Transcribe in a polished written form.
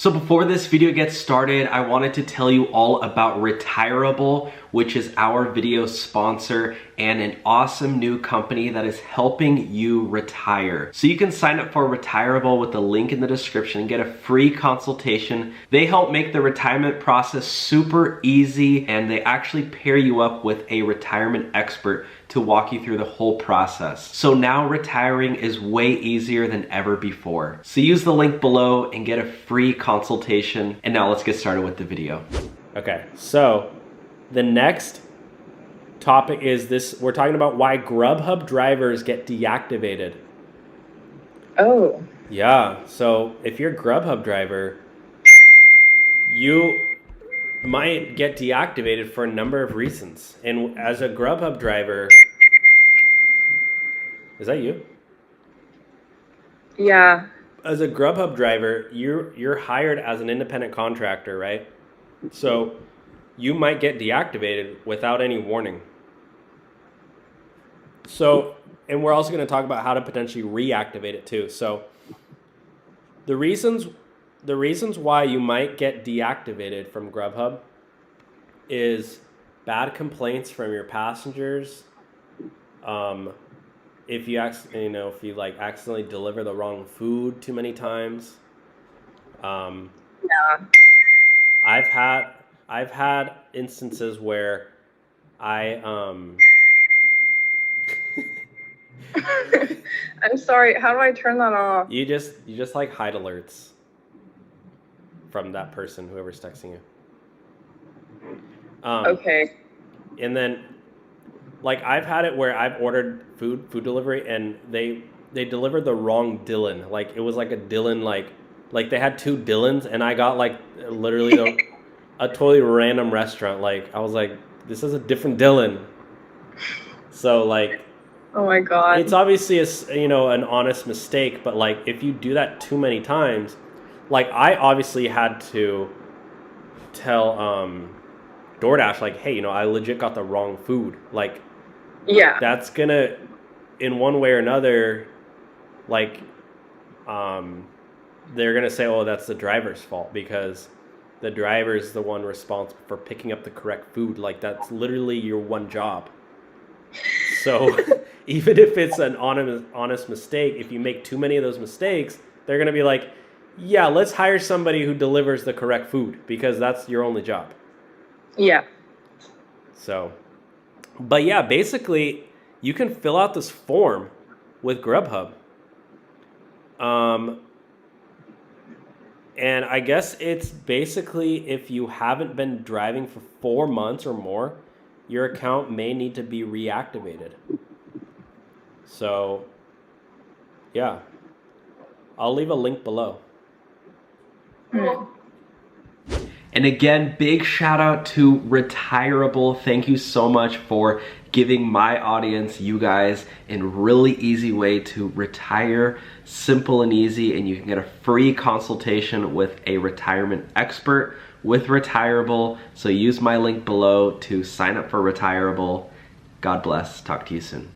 So before this video gets started, I wanted to tell you all about Retireable, which is our video sponsor and an awesome new company that is helping you retire. So you can sign up for Retireable with the link in the description and get a free consultation. They help make the retirement process super easy, and they actually pair you up with a retirement expert to walk you through the whole process. So now retiring is way easier than ever before. So use the link below and get a free consultation. And now let's get started with the video. Okay, so the next topic is this. We're talking about why GrubHub drivers get deactivated. Oh. Yeah, so if you're a GrubHub driver, you might get deactivated for a number of reasons. And as a GrubHub driver, is that you? Yeah. As a GrubHub driver, you're hired as an independent contractor, right? So you might get deactivated without any warning. So, and we're also going to talk about how to potentially reactivate it too. So the reasons why you might get deactivated from GrubHub is bad complaints from your passengers. If you accidentally deliver the wrong food too many times. Yeah. I've had instances where I'm sorry, how do I turn that off? You just like hide alerts from that person, whoever's texting you. Okay. And then, like, I've had it where I've ordered food delivery and they delivered the wrong Dylan. Like, it was like a Dylan, like they had two Dylans, and I got like literally a totally random restaurant. Like, I was like, this is a different Dylan. So like, oh my God. it's obviously an honest mistake, but like if you do that too many times, like I obviously had to tell DoorDash, like, hey, I legit got the wrong food. Like, yeah, that's gonna, in one way or another, like, they're gonna say, oh, that's the driver's fault because the driver's the one responsible for picking up the correct food. Like, that's literally your one job. So even if it's an honest mistake, if you make too many of those mistakes, they're gonna be like, yeah, let's hire somebody who delivers the correct food because that's your only job. Yeah. So, but yeah, basically, you can fill out this form with GrubHub. And I guess it's basically if you haven't been driving for 4 months or more, your account may need to be reactivated. So, yeah. I'll leave a link below. And again, big shout out to Retireable. Thank you so much for giving my audience, you guys, a really easy way to retire, simple and easy, and you can get a free consultation with a retirement expert with Retireable. So use my link below to sign up for Retireable. God bless. Talk to you soon.